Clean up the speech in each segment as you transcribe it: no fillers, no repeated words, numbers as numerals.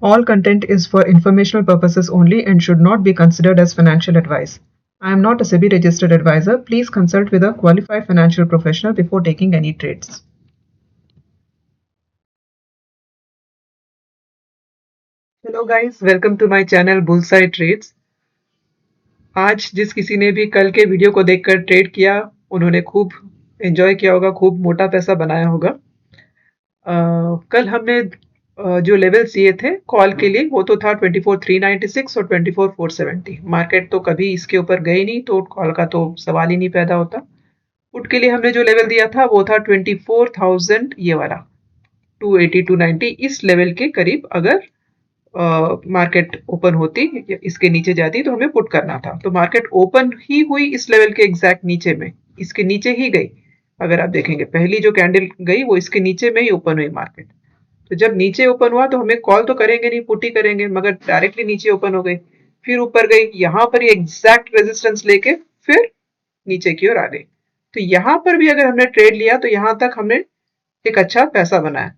All content is for informational purposes only and should not be considered as financial advice. I am not a SEBI registered advisor. Please consult with a qualified financial professional before taking any trades. Hello guys, welcome to my channel Bullseye Trades. आज जिस किसी ने भी कल के video को देखकर trade किया, उन्होंने खूब एंजॉय किया होगा, खूब मोटा पैसा बनाया होगा। कल हमने जो लेवल्स लिए थे कॉल के लिए वो तो था 24,396 और 24,470। मार्केट तो कभी इसके ऊपर गई नहीं, तो कॉल का तो सवाल ही नहीं पैदा होता। पुट के लिए हमने जो लेवल दिया था वो था 24,000, ये वाला 280 290, इस लेवल के करीब अगर मार्केट ओपन होती या इसके नीचे जाती तो हमें पुट करना था। तो मार्केट ओपन ही हुई इस लेवल के एग्जैक्ट नीचे में, इसके नीचे ही गई। अगर आप देखेंगे पहली जो कैंडल गई वो इसके नीचे में ही ओपन हुई मार्केट। तो जब नीचे ओपन हुआ तो हमें कॉल तो करेंगे नहीं, पुट ही करेंगे, मगर डायरेक्टली नीचे ओपन हो गई, फिर ऊपर गई, यहाँ पर एग्जैक्ट रेजिस्टेंस लेके फिर नीचे की ओर आ गई। तो यहाँ पर भी अगर हमने ट्रेड लिया तो यहाँ तक हमने एक अच्छा पैसा बनाया।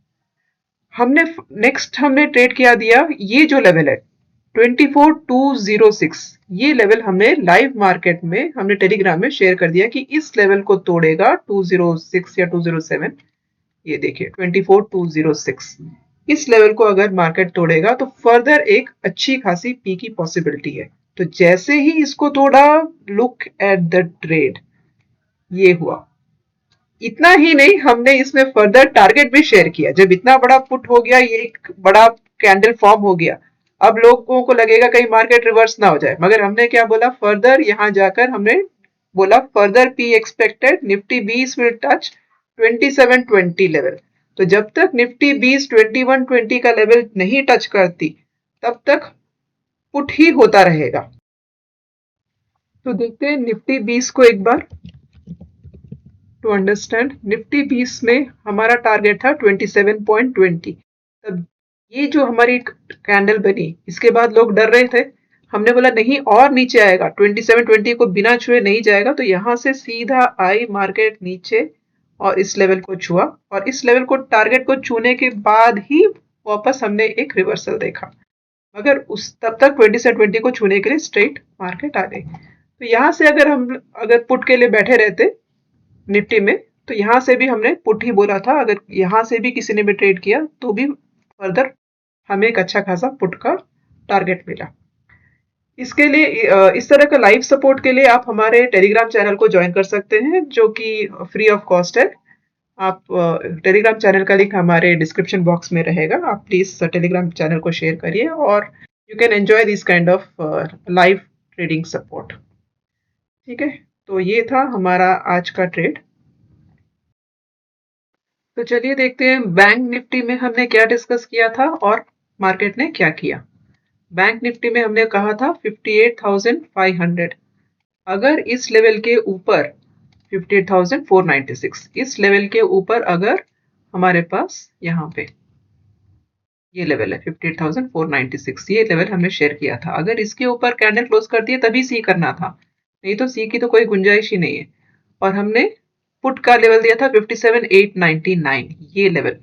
हमने नेक्स्ट हमने ट्रेड किया दिया ये जो लेवल है 24,206, ये लेवल हमने लाइव मार्केट में हमने टेलीग्राम में शेयर कर दिया कि इस लेवल को तोड़ेगा 206 या 207। ये देखिए 24,206, इस लेवल को अगर मार्केट तोड़ेगा तो फर्दर एक अच्छी खासी पी की पॉसिबिलिटी है। तो जैसे ही इसको तोड़ा, लुक एट द ट्रेड, ये हुआ। इतना ही नहीं, हमने इसमें फर्दर टारगेट भी शेयर किया। जब इतना बड़ा पुट हो गया, ये एक बड़ा कैंडल फॉर्म हो गया, अब लोगों को लगेगा कहीं मार्केट रिवर्स ना हो जाए, मगर हमने क्या बोला, फर्दर यहां जाकर हमने बोला further P expected Nifty 20 will touch 2720 level. तो जब तक निफ्टी 20 2120 का लेवल नहीं टच करती तब तक पुट ही होता रहेगा। तो देखते हैं निफ्टी 20 को एक बार टू अंडरस्टैंड। निफ्टी 20 में हमारा टारगेट था 27.20। तब ये जो हमारी कैंडल बनी, इसके बाद लोग डर रहे थे, हमने बोला नहीं और नीचे आएगा, 2720 को बिना छुए नहीं जाएगा। तो यहां से सीधा आई मार्केट नीचे और इस लेवल को छुआ, और इस लेवल को टारगेट को छूने के बाद ही वापस हमने एक रिवर्सल देखा, मगर उस तब तक 2720 को छूने के लिए स्ट्रेट मार्केट आ गई। तो यहां से अगर हम पुट के लिए बैठे रहते निफ्टी में, तो यहां से भी हमने पुट ही बोला था, अगर यहां से भी किसी ने भी ट्रेड किया तो भी फर्दर हमें एक अच्छा खासा पुट का टारगेट मिला। इसके लिए इस तरह का लाइव सपोर्ट के लिए आप हमारे टेलीग्राम चैनल को ज्वाइन कर सकते हैं, जो कि फ्री ऑफ कॉस्ट है। आप टेलीग्राम चैनल का लिंक हमारे डिस्क्रिप्शन बॉक्स में रहेगा। आप प्लीज टेलीग्राम चैनल को शेयर करिए और you can enjoy this kind of live trading support. ठीक है, तो ये था हमारा आज का ट्रेड। तो चलिए देखते हैं बैंक निफ्टी में हमने क्या डिस्कस किया था और मार्केट ने क्या किया। बैंक निफ्टी में हमने कहा था 58,500, अगर इस लेवल के ऊपर 58,496, इस लेवल के ऊपर अगर हमारे पास यहाँ पे ये लेवल है 58,496, ये लेवल हमने शेयर किया था। अगर इसके ऊपर कैंडल क्लोज करती है तभी सी करना था, नहीं तो सी की तो कोई गुंजाइश ही नहीं है। और हमने पुट का लेवल दिया था 57,899, ये लेवल,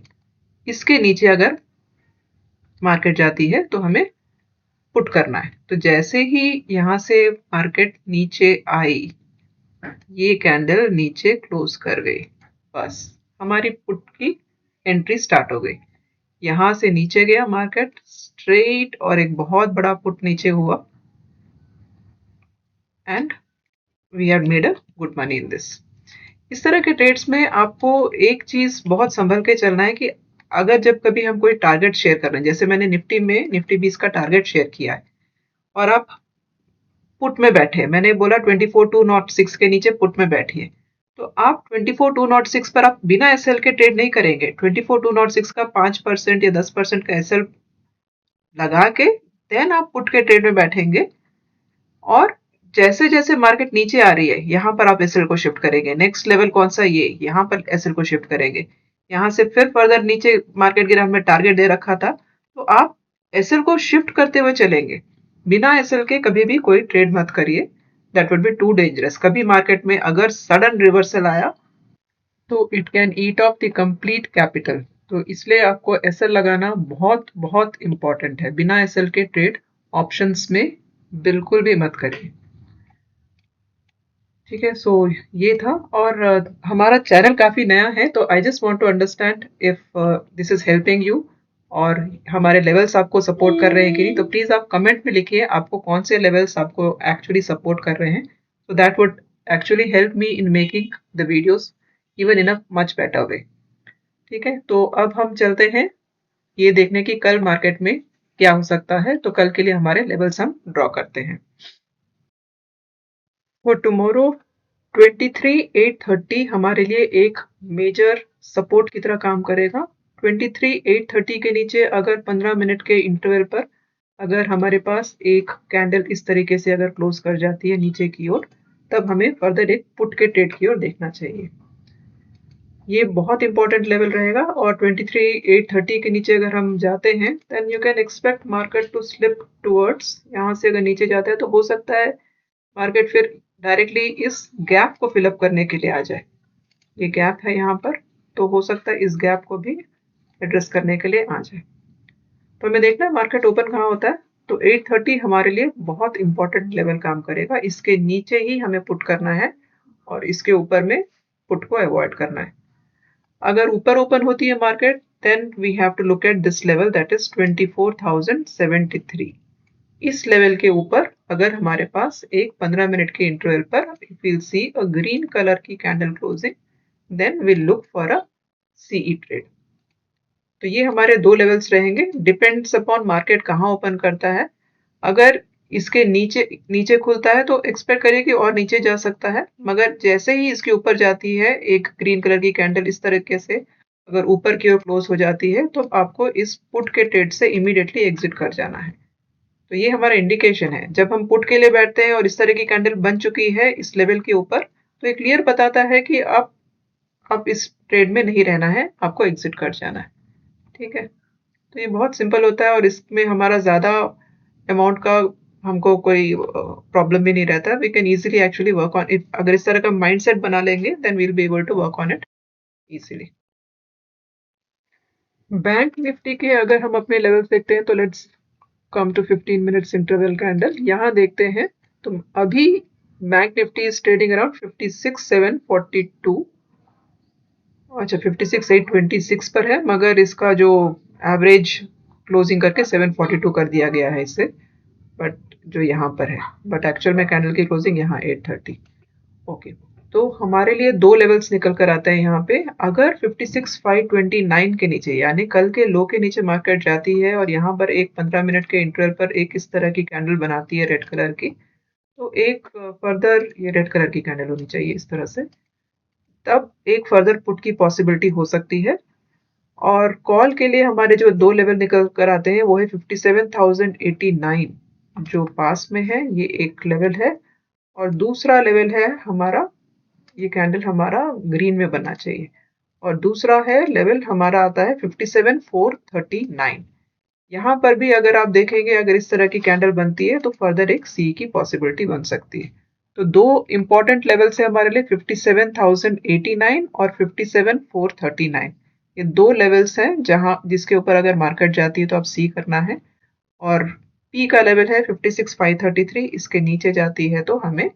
इसके नीचे अगर मार्केट जाती है तो हमें पुट करना है। तो जैसे ही यहां से मार्केट नीचे आई, ये कैंडल नीचे क्लोज कर गई, बस हमारी पुट की एंट्री स्टार्ट हो गई। यहां से नीचे गया मार्केट स्ट्रेट और एक बहुत बड़ा पुट नीचे हुआ, and we have made a good money in this. इस तरह के ट्रेड्स में आपको एक चीज बहुत संभल के चलना है कि अगर जब कभी हम कोई टारगेट शेयर कर रहे हैं, जैसे मैंने निफ्टी में निफ्टी 20 का टारगेट शेयर किया है और आप पुट में बैठे, मैंने बोला 24,206 के नीचे पुट में बैठिए, तो आप 24,206 पर आप बिना एसएल के ट्रेड नहीं करेंगे। 24,206 का 5% या 10% का एसएल लगा के देन आप पुट के ट्रेड में बैठेंगे, और जैसे जैसे मार्केट नीचे आ रही है यहाँ पर आप एसएल को शिफ्ट करेंगे। नेक्स्ट लेवल कौन सा, ये यहाँ पर एसएल को शिफ्ट करेंगे। यहाँ से फिर फर्दर नीचे मार्केट गिरा, हमें टारगेट दे रखा था, तो आप एसएल को शिफ्ट करते हुए चलेंगे। बिना एसएल के कभी भी कोई ट्रेड मत करिए, that would be too dangerous. कभी मार्केट में अगर सडन रिवर्सल आया तो it can eat off the complete capital. तो इसलिए आपको एसएल लगाना बहुत बहुत इम्पोर्टेंट है। बिना एसएल के ट्रेड ऑप्शंस में बिल्कुल भी मत करिए। ठीक है, सो ये था। और हमारा चैनल काफ़ी नया है, तो I just want to understand if this is helping you और हमारे लेवल्स आपको सपोर्ट कर रहे हैं कि नहीं। तो प्लीज़ आप कमेंट में लिखिए आपको कौन से लेवल्स आपको एक्चुअली सपोर्ट कर रहे हैं, so that would actually help me in making the videos even in a much better way. ठीक है, तो अब हम चलते हैं ये देखने की कल मार्केट में क्या हो सकता है। तो कल के लिए हमारे लेवल्स हम ड्रॉ करते हैं। फॉर टुमारो 23,830 हमारे लिए एक मेजर सपोर्ट की तरह काम करेगा। 23,830 के नीचे अगर 15 मिनट के इंटरवल पर अगर हमारे पास एक कैंडल इस तरीके से अगर क्लोज कर जाती है नीचे की ओर, तब हमें फर्दर एक पुट के ट्रेड की ओर देखना चाहिए। ये बहुत इंपॉर्टेंट लेवल रहेगा। और 23,830 के नीचे अगर हम जाते हैं then you can expect market to slip towards, यहाँ से अगर नीचे जाता है तो हो सकता है मार्केट फिर डायरेक्टली इस गैप को फिलअप करने के लिए आ जाए। ये गैप है यहाँ पर, तो हो सकता है इस गैप को भी एड्रेस करने के लिए आ जाए। तो हमें देखना है मार्केट ओपन कहाँ होता है। तो 830 हमारे लिए बहुत इंपॉर्टेंट लेवल काम करेगा। इसके नीचे ही हमें पुट करना है और इसके ऊपर में पुट को अवॉइड करना है। अगर ऊपर ओपन होती है market then we have to look at this level, that is 24,073। इस लेवल के ऊपर अगर हमारे पास एक 15 मिनट के इंटरवल पर if will see a green colour की candle closing then will look for a CE trade. तो ये हमारे दो लेवल्स रहेंगे, डिपेंड्स अपॉन मार्केट कहाँ ओपन करता है। अगर इसके नीचे खुलता है तो एक्सपेक्ट करिए कि और नीचे जा सकता है, मगर जैसे ही इसके ऊपर जाती है एक ग्रीन कलर की कैंडल इस तरीके से अगर ऊपर की ओर क्लोज हो जाती है तो आपको इस पुट के ट्रेड से इमीडिएटली एग्जिट कर जाना है। तो ये हमारा इंडिकेशन है। जब हम पुट के लिए बैठते हैं और इस तरह की कैंडल बन चुकी है इस लेवल के ऊपर, तो ये क्लियर बताता है कि अब इस ट्रेड में नहीं रहना है, आपको एग्जिट कर जाना है। ठीक है, तो ये बहुत सिंपल होता है और इसमें हमारा ज़्यादा अमाउंट का हमको कोई प्रॉब्लम भी नहीं रहता। We can easily actually work on it. अगर इस तरह का माइंडसेट बना लेंगे then we'll be able to work on it easily. Bank Nifty के अगर हम अपने लेवल देखते हैं तो let's come to 15 minutes interval candle. यहाँ देखते हैं तो अभी bank Nifty is trading around 56,742। अच्छा 56,826 पर है, मगर इसका जो एवरेज क्लोजिंग करके 742 कर दिया गया है इससे, बट जो यहाँ पर है, बट एक्चुअल में कैंडल की क्लोजिंग यहाँ 830। ओके, तो हमारे लिए दो लेवल्स निकल कर आते हैं यहाँ पे। अगर 56,529 के नीचे यानी कल के लो के नीचे मार्केट जाती है और यहाँ पर एक 15 मिनट के इंटरवल पर एक इस तरह की कैंडल बनाती है रेड कलर की, तो एक फर्दर ये रेड कलर की कैंडल होनी चाहिए इस तरह से, तब एक फर्दर पुट की पॉसिबिलिटी हो सकती है। और कॉल के लिए हमारे जो दो लेवल निकल कर आते हैं वो है 57,089 जो पास में है, ये एक लेवल है। और दूसरा लेवल है हमारा, ये कैंडल हमारा ग्रीन में बनना चाहिए। और दूसरा है लेवल हमारा आता है 57,439। यहाँ पर भी अगर आप देखेंगे अगर इस तरह की कैंडल बनती है तो फर्दर एक सी की पॉसिबिलिटी बन सकती है। तो दो इंपॉर्टेंट लेवल्स है हमारे लिए 57,089 और 57,439। ये दो लेवल्स हैं जहां जिसके ऊपर अगर मार्केट जाती है तो आप सी करना है। और पी का लेवल है 56,533, इसके नीचे जाती है तो हमें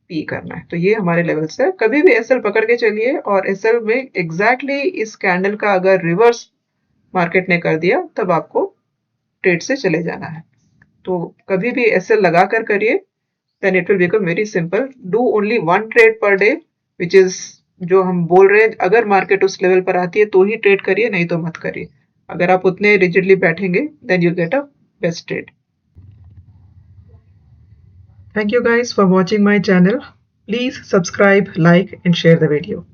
पी करना है। तो ये हमारे लेवल्स है। कभी भी एसएल पकड़ के चलिए और एसएल में एग्जैक्टली इस कैंडल का अगर रिवर्स मार्केट ने कर दिया तब आपको ट्रेड से चले जाना है। तो कभी भी एसएल लगा कर करिए, then it will become very simple. Do only one trade per day, which is जो हम बोल रहे हैं, अगर मार्केट उस लेवल पर आती है तो ही ट्रेड करिए, नहीं तो मत करिए। अगर आप उतने रिजिडली बैठेंगे then you get a best trade. Thank you guys for watching my channel. Please subscribe, like and share the video.